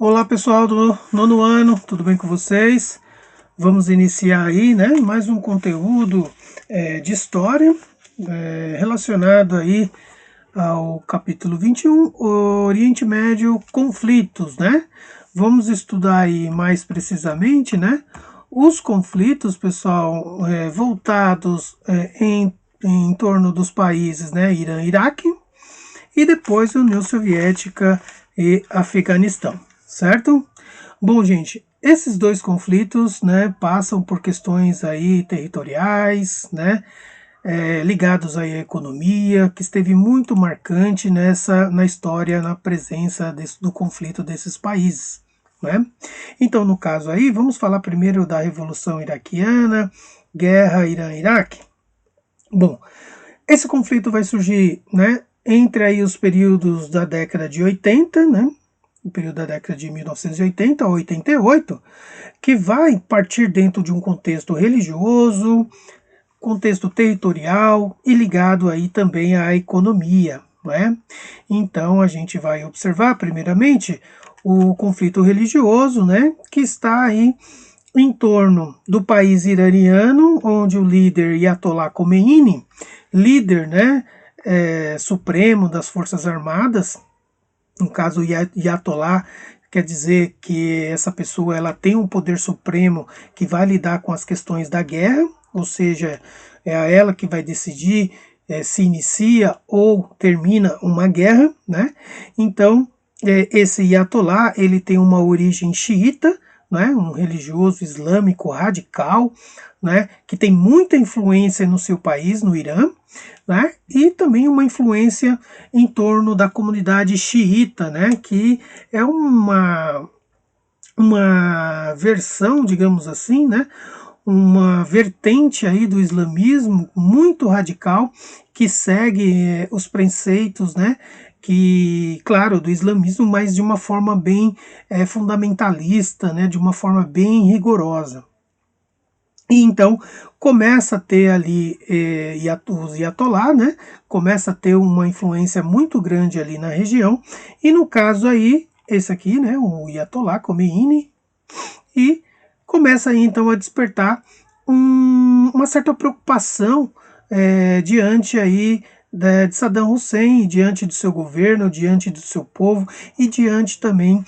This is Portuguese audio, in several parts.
Olá pessoal do nono ano, tudo bem com vocês? Vamos iniciar aí, né, mais um conteúdo de história relacionado aí ao capítulo 21, Oriente Médio, conflitos, né? Vamos estudar aí mais precisamente, né, os conflitos, pessoal, voltados em torno dos países, né, Irã e Iraque, e depois União Soviética e Afeganistão, certo? Bom, gente, esses dois conflitos, né, passam por questões aí territoriais, né, ligados aí à economia, que esteve muito marcante na história, na presença do conflito desses países, né? Então, no caso aí, vamos falar primeiro da Revolução Iraquiana, Guerra Irã-Iraque. Bom, esse conflito vai surgir, né, entre aí os períodos da década de 80, né, o período da década de 1980 a 88, que vai partir dentro de um contexto religioso, contexto territorial e ligado aí também à economia, né? Então a gente vai observar primeiramente o conflito religioso, né, que está aí em torno do país iraniano, onde o líder Ayatollah Khomeini, líder, né, supremo das Forças Armadas, no caso Ayatollah, quer dizer que essa pessoa ela tem um poder supremo que vai lidar com as questões da guerra, ou seja, é a ela que vai decidir se inicia ou termina uma guerra, né? Então, esse Ayatollah ele tem uma origem xiita, né? Um religioso islâmico radical, né? Que tem muita influência no seu país, no Irã, né? E também uma influência em torno da comunidade xiita, né? Que é uma versão, digamos assim, né? Uma vertente aí do islamismo muito radical que segue os preceitos, né? Que, claro, do islamismo, mas de uma forma bem fundamentalista, né? De uma forma bem rigorosa. E então começa a ter ali os Ayatollah, né? Começa a ter uma influência muito grande ali na região. E no caso aí, esse aqui, né? O Ayatollah Khomeini, e começa aí então a despertar uma certa preocupação diante aí de Saddam Hussein, diante do seu governo, diante do seu povo e diante também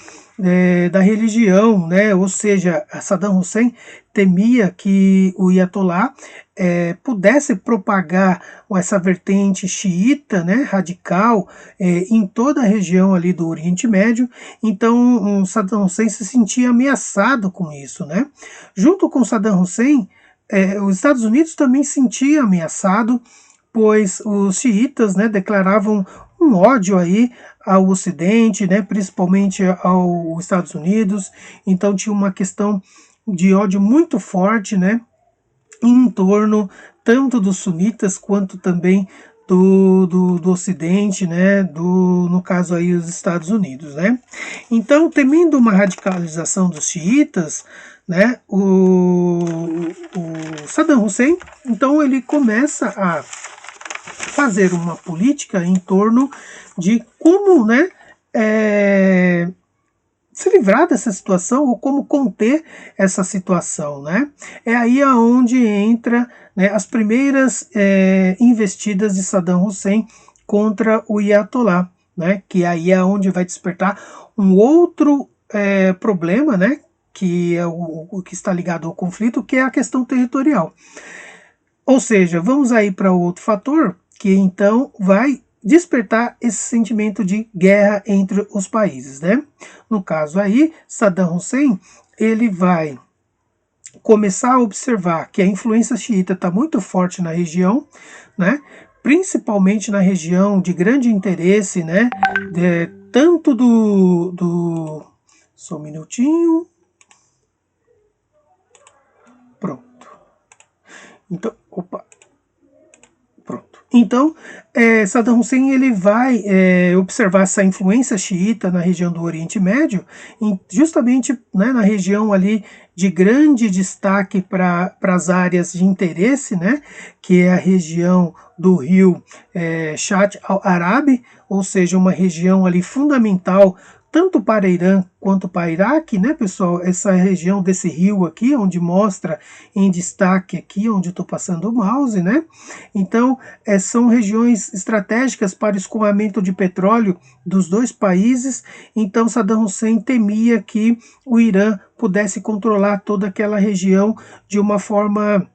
da religião, né? Ou seja, Saddam Hussein temia que o Ayatollah pudesse propagar essa vertente xiita, né, radical, em toda a região ali do Oriente Médio. Então, o Saddam Hussein se sentia ameaçado com isso, né? Junto com Saddam Hussein, os Estados Unidos também se sentia ameaçado, pois os xiitas, né, declaravam um ódio aí ao Ocidente, né, principalmente aos Estados Unidos. Então tinha uma questão de ódio muito forte, né, em torno tanto dos sunitas quanto também do Ocidente, né, no caso aí os Estados Unidos, né. Então, temendo uma radicalização dos xiitas, né, o Saddam Hussein, então ele começa a fazer uma política em torno de como, né, se livrar dessa situação ou como conter essa situação, né? É aí aonde entra, né, as primeiras investidas de Saddam Hussein contra o Ayatollah, né? Que aí é onde vai despertar um outro problema, né? Que é o que está ligado ao conflito, que é a questão territorial. Ou seja, vamos aí para outro fator que então vai despertar esse sentimento de guerra entre os países, né? No caso aí, Saddam Hussein, ele vai começar a observar que a influência xiita está muito forte na região, né? Principalmente na região de grande interesse, né? Tanto só um minutinho. Pronto. Então, opa. Pronto. Então, Saddam Hussein ele vai observar essa influência xiita na região do Oriente Médio, justamente, né, na região ali de grande destaque para as áreas de interesse, né, que é a região do rio Shatt al-Arab, ou seja, uma região ali fundamental tanto para Irã quanto para Iraque, né, pessoal? Essa região desse rio aqui, onde mostra em destaque aqui, onde eu estou passando o mouse, né? Então, são regiões estratégicas para o escoamento de petróleo dos dois países. Então, Saddam Hussein temia que o Irã pudesse controlar toda aquela região de uma forma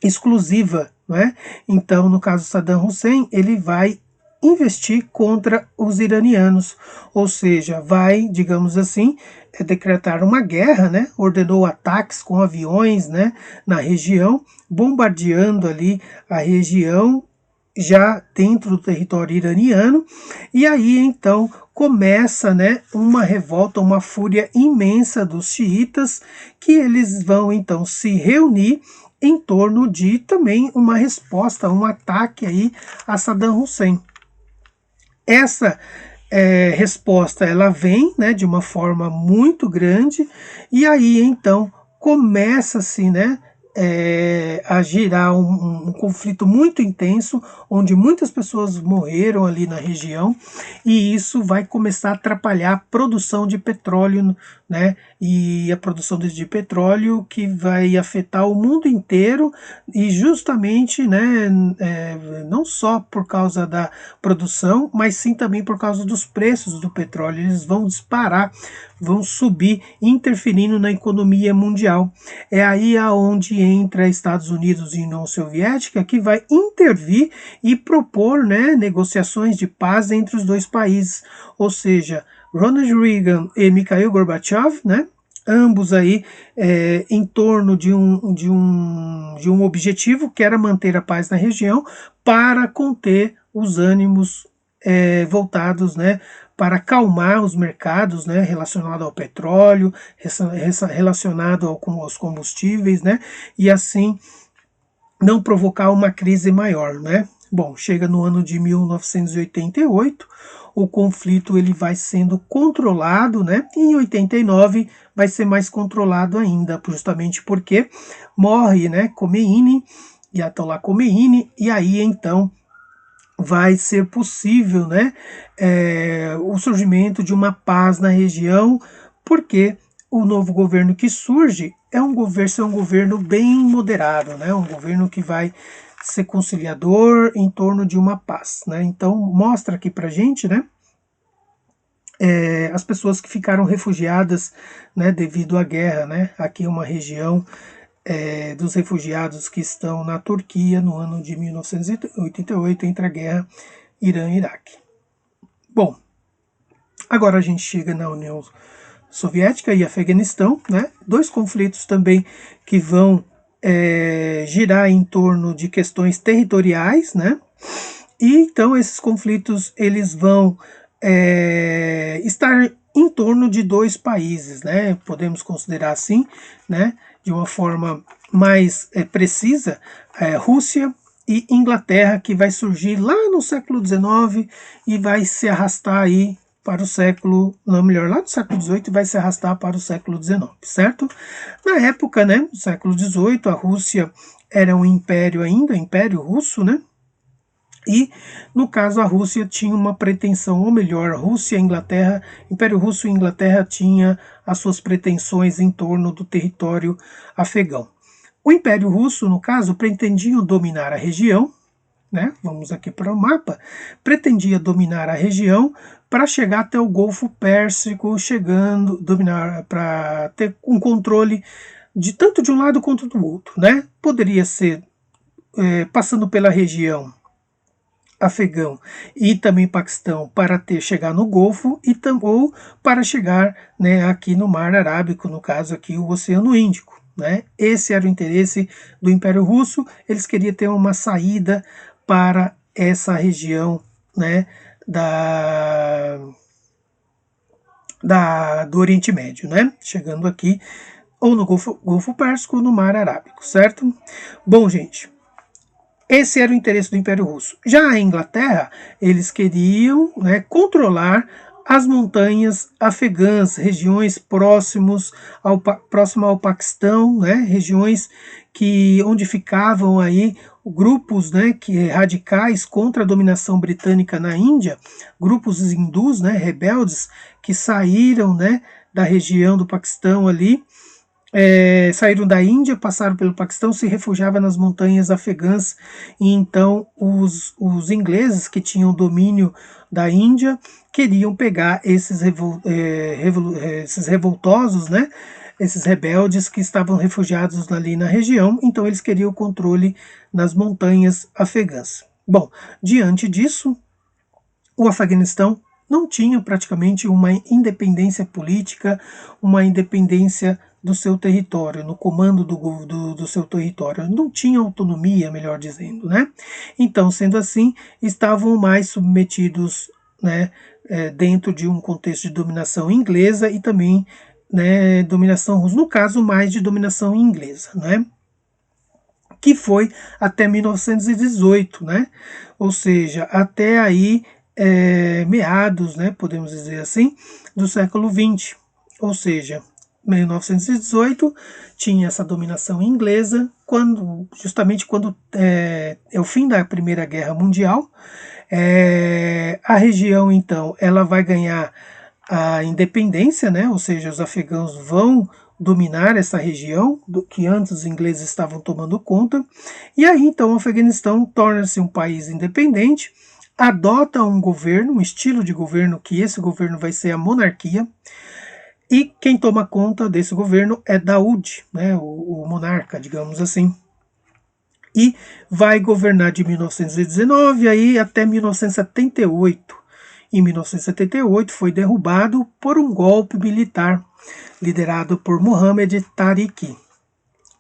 exclusiva, né? Então, no caso Saddam Hussein, ele vai investir contra os iranianos, ou seja, vai, digamos assim, decretar uma guerra, né? Ordenou ataques com aviões, né, na região, bombardeando ali a região já dentro do território iraniano, e aí então começa, né, uma revolta, uma fúria imensa dos xiitas, que eles vão então se reunir em torno de também uma resposta, um ataque aí a Saddam Hussein. Essa resposta ela vem, né, de uma forma muito grande, e aí então começa-se, né, a girar um conflito muito intenso, onde muitas pessoas morreram ali na região, e isso vai começar a atrapalhar a produção de petróleo, né, e a produção de petróleo que vai afetar o mundo inteiro, e justamente, né, não só por causa da produção, mas sim também por causa dos preços do petróleo. Eles vão disparar, vão subir, interferindo na economia mundial. É aí aonde entra Estados Unidos e União Soviética, que vai intervir e propor, né, negociações de paz entre os dois países. Ou seja, Ronald Reagan e Mikhail Gorbachev, né, ambos aí em torno de um objetivo, que era manter a paz na região, para conter os ânimos voltados, né, para acalmar os mercados, né, relacionado ao petróleo, relacionado aos combustíveis, né, e assim não provocar uma crise maior, né. Bom, chega no ano de 1988, o conflito ele vai sendo controlado, né, e em 89 vai ser mais controlado ainda, justamente porque morre, né, Khomeini, Ayatollah Khomeini, e aí então vai ser possível, né, o surgimento de uma paz na região, porque o novo governo que surge é um governo bem moderado, né, um governo que vai ser conciliador em torno de uma paz, né. Então mostra aqui para gente, né, as pessoas que ficaram refugiadas, né, devido à guerra, né. Aqui é uma região dos refugiados que estão na Turquia no ano de 1988, entre a guerra Irã e Iraque. Bom, agora a gente chega na União Soviética e Afeganistão, né? Dois conflitos também que vão girar em torno de questões territoriais, né? E então esses conflitos eles vão estar em torno de dois países, né? Podemos considerar assim, né? De uma forma mais precisa, Rússia e Inglaterra, que vai surgir lá no século XIX e vai se arrastar aí para o século, não, melhor, lá do século XVIII e vai se arrastar para o século XIX, certo? Na época, né, do século XVIII, a Rússia era um império ainda, Império Russo, né? E, no caso, a Rússia tinha uma pretensão, ou melhor, a Rússia e a Inglaterra, Império Russo e Inglaterra tinha as suas pretensões em torno do território afegão. O Império Russo, no caso, pretendia dominar a região, né? Vamos aqui para o mapa, pretendia dominar a região para chegar até o Golfo Pérsico, dominar para ter um controle de tanto de um lado quanto do outro, né? Poderia ser passando pela região afegão e também Paquistão para chegar no Golfo ou para chegar, né, aqui no Mar Arábico, no caso aqui o Oceano Índico, né? Esse era o interesse do Império Russo. Eles queriam ter uma saída para essa região, né, do Oriente Médio, né? Chegando aqui ou no Golfo Pérsico ou no Mar Arábico, certo? Bom, gente, esse era o interesse do Império Russo. Já a Inglaterra, eles queriam, né, controlar as montanhas afegãs, regiões próximas ao Paquistão, né, regiões onde ficavam aí grupos, né, radicais contra a dominação britânica na Índia, grupos hindus, né, rebeldes, que saíram, né, da região do Paquistão ali, saíram da Índia, passaram pelo Paquistão, se refugiavam nas montanhas afegãs, e então os ingleses que tinham domínio da Índia queriam pegar esses revoltosos, né, esses rebeldes que estavam refugiados ali na região, então eles queriam o controle nas montanhas afegãs. Bom, diante disso, o Afeganistão não tinha praticamente uma independência política, uma independência do seu território, no comando do seu território. Não tinha autonomia, melhor dizendo, né? Então, sendo assim, estavam mais submetidos, né, dentro de um contexto de dominação inglesa e também, né, dominação russa, no caso mais de dominação inglesa, né? Que foi até 1918, né? Ou seja, até aí meados, né, podemos dizer assim, do século XX. Ou seja, 1918 tinha essa dominação inglesa, justamente quando é o fim da Primeira Guerra Mundial. A região, então, ela vai ganhar a independência, né? Ou seja, os afegãos vão dominar essa região que antes os ingleses estavam tomando conta. E aí, então, o Afeganistão torna-se um país independente, adota um governo, um estilo de governo, que esse governo vai ser a monarquia, e quem toma conta desse governo é Daoud, né, o monarca, digamos assim, e vai governar de 1919 aí até 1978. Em 1978 foi derrubado por um golpe militar liderado por Mohamed Tariq.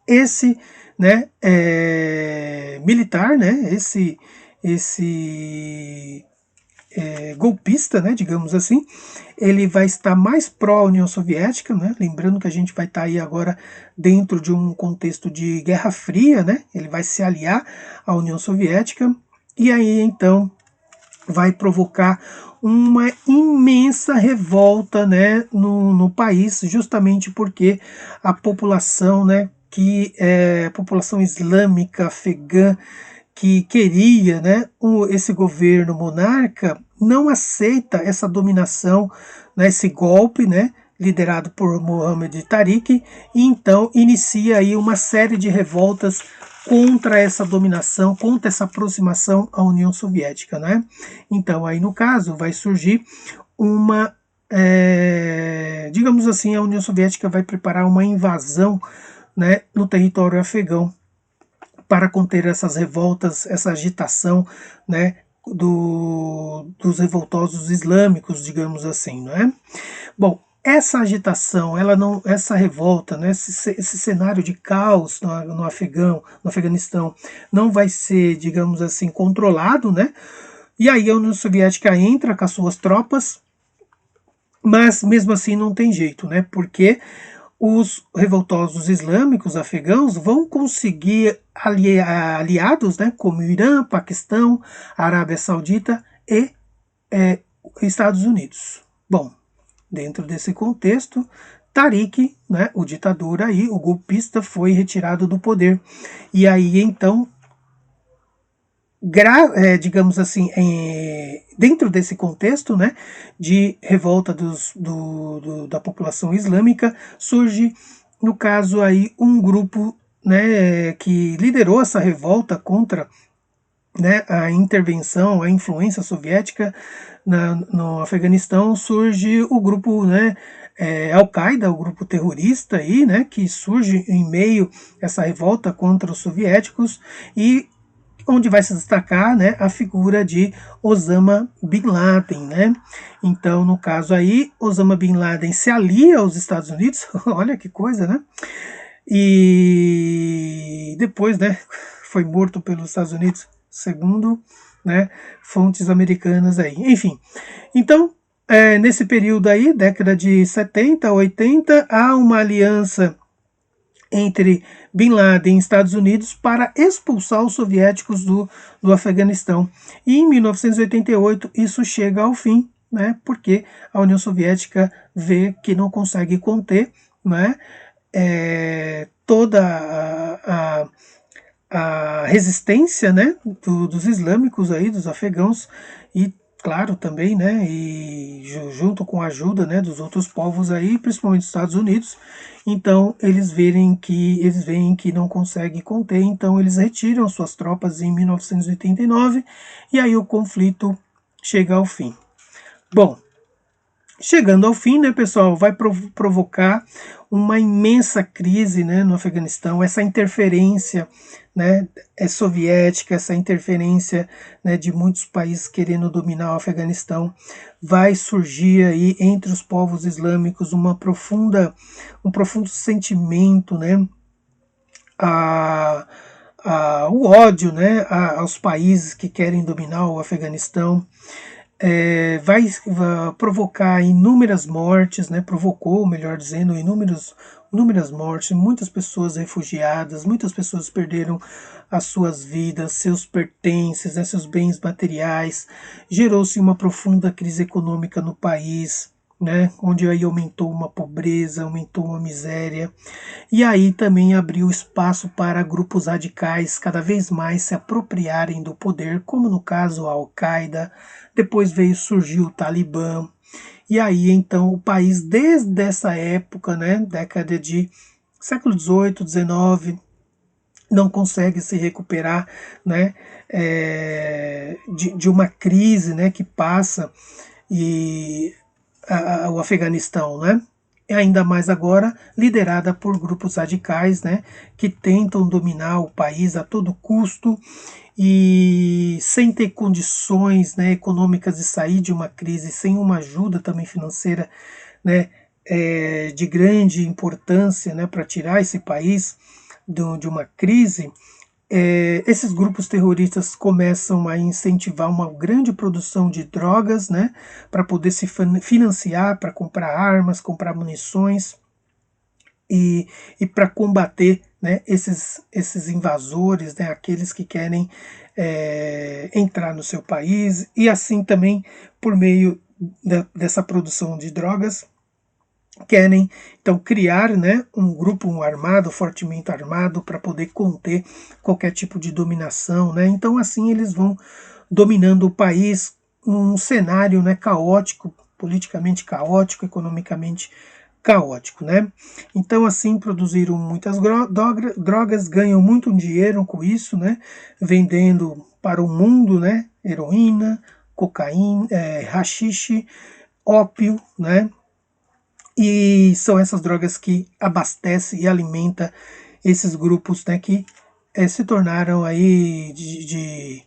Esse, né, militar, né, esse golpista, né, digamos assim, ele vai estar mais pró-União Soviética, né, lembrando que a gente vai estar aí agora dentro de um contexto de Guerra Fria, né, ele vai se aliar à União Soviética, e aí então vai provocar uma imensa revolta, né, no país, justamente porque a população, né, que é a população islâmica afegã, que queria, né, esse governo monarca, não aceita essa dominação, né, esse golpe, né, liderado por Mohamed Tariq, e então inicia aí uma série de revoltas contra essa dominação, contra essa aproximação à União Soviética, né? Então aí no caso vai surgir uma, digamos assim, a União Soviética vai preparar uma invasão, né, no território afegão, para conter essas revoltas, essa agitação, né, dos revoltosos islâmicos, digamos assim, não é? Bom, essa agitação, essa revolta, né, esse cenário de caos no Afeganistão, não vai ser, digamos assim, controlado, né? E aí a União Soviética entra com as suas tropas, mas mesmo assim não tem jeito, né? Porque os revoltosos islâmicos afegãos vão conseguir aliados, né, como Irã, Paquistão, Arábia Saudita e Estados Unidos. Bom, dentro desse contexto, Tariq, né, o ditador aí, o golpista, foi retirado do poder. E aí então, digamos assim, dentro desse contexto, né, de revolta da população islâmica, surge, no caso aí, um grupo, né, que liderou essa revolta contra, né, a intervenção, a influência soviética no Afeganistão. Surge o grupo, né, Al-Qaeda, o grupo terrorista aí, né, que surge em meio a essa revolta contra os soviéticos, e onde vai se destacar, né, a figura de Osama Bin Laden, né? Então, no caso aí, Osama Bin Laden se alia aos Estados Unidos, olha que coisa, né? E depois, né, foi morto pelos Estados Unidos, segundo, né, fontes americanas aí. Enfim, então, nesse período aí, década de 70, 80, há uma aliança entre Bin Laden e Estados Unidos para expulsar os soviéticos do Afeganistão. E em 1988 isso chega ao fim, né, porque a União Soviética vê que não consegue conter, né, toda a resistência, né, dos islâmicos aí, dos afegãos, e claro também, né, e junto com a ajuda, né, dos outros povos aí, principalmente dos Estados Unidos. Então eles veem que não conseguem conter, então eles retiram suas tropas em 1989 e aí o conflito chega ao fim. Bom, chegando ao fim, né, pessoal, vai provocar uma imensa crise, né, no Afeganistão, essa interferência, né, soviética, essa interferência, né, de muitos países querendo dominar o Afeganistão, vai surgir aí entre os povos islâmicos um profundo sentimento, né, a, o ódio, né, aos países que querem dominar o Afeganistão. Vai provocar inúmeras mortes, né? Provocou, melhor dizendo, inúmeras mortes, muitas pessoas refugiadas, muitas pessoas perderam as suas vidas, seus pertences, né, seus bens materiais. Gerou-se uma profunda crise econômica no país, né, onde aí aumentou uma pobreza, aumentou uma miséria, e aí também abriu espaço para grupos radicais cada vez mais se apropriarem do poder, como no caso a Al-Qaeda, depois veio surgir o Talibã, e aí então o país desde essa época, né, década de século XVIII, XIX, não consegue se recuperar, né, de uma crise, né, que passa e o Afeganistão, né? Ainda mais agora liderada por grupos radicais, né, que tentam dominar o país a todo custo e sem ter condições, né, econômicas de sair de uma crise, sem uma ajuda também financeira, né, de grande importância, né, para tirar esse país de uma crise. Esses grupos terroristas começam a incentivar uma grande produção de drogas, né, para poder se financiar, para comprar armas, comprar munições e para combater, né, esses invasores, né, aqueles que querem entrar no seu país, e assim também por meio dessa produção de drogas querem então criar, né, um grupo armado, fortemente armado, para poder conter qualquer tipo de dominação, né? Então assim eles vão dominando o país num cenário, né, caótico, politicamente caótico, economicamente caótico, né? Então assim produziram muitas drogas, ganham muito dinheiro com isso, né? Vendendo para o mundo, né? Heroína, cocaína, haxixe, ópio, né? E são essas drogas que abastecem e alimentam esses grupos, né, que se tornaram aí de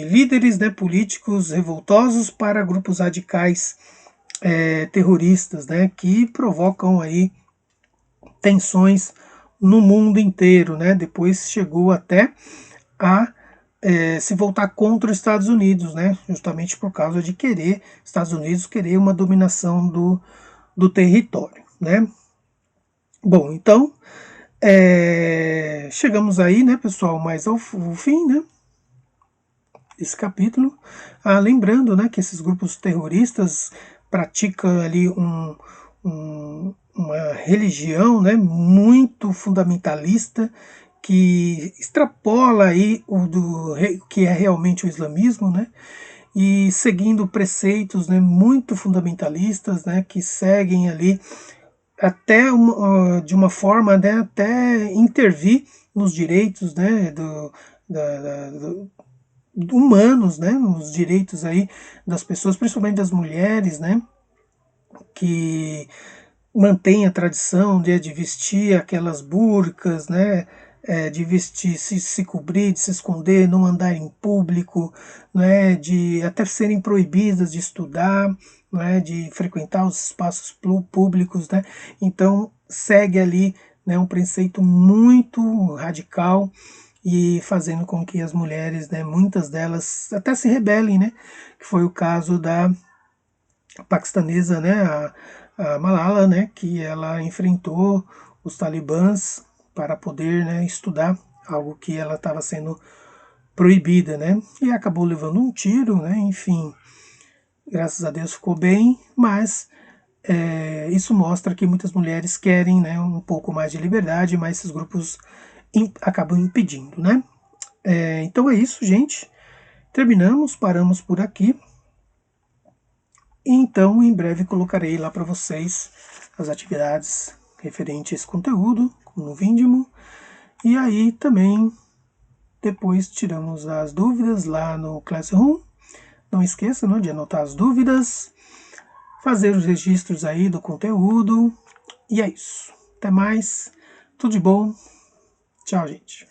líderes, né, políticos revoltosos para grupos radicais terroristas, né, que provocam aí tensões no mundo inteiro, né? Depois chegou até a se voltar contra os Estados Unidos, né? Justamente por causa de Estados Unidos querer uma dominação do território, né? Bom, então chegamos aí, né, pessoal, mais ao fim, né, desse capítulo. Lembrando, né, que esses grupos terroristas praticam ali uma religião, né, muito fundamentalista que extrapola aí o que é realmente o islamismo, né, e seguindo preceitos, né, muito fundamentalistas, né, que seguem ali até de uma forma, né, até intervir nos direitos, né, humanos, né, nos direitos aí das pessoas, principalmente das mulheres, né, que mantém a tradição de vestir aquelas burcas, né, de vestir, se cobrir, de se esconder, não andar em público, né, de até serem proibidas de estudar, né, de frequentar os espaços públicos, né. Então segue ali, né, um preceito muito radical e fazendo com que as mulheres, né, muitas delas até se rebelem, né, que foi o caso da paquistanesa, né, a Malala, né, que ela enfrentou os talibãs para poder, né, estudar algo que ela estava sendo proibida, né, e acabou levando um tiro, né, enfim, graças a Deus ficou bem, mas isso mostra que muitas mulheres querem, né, um pouco mais de liberdade, mas esses grupos acabam impedindo, né? Então é isso, gente. Terminamos, paramos por aqui. Então, em breve colocarei lá para vocês as atividades referentes a esse conteúdo no Vindimo. E aí também depois tiramos as dúvidas lá no Classroom. Não esqueça, né, de anotar as dúvidas, fazer os registros aí do conteúdo. E é isso. Até mais. Tudo de bom. Tchau, gente.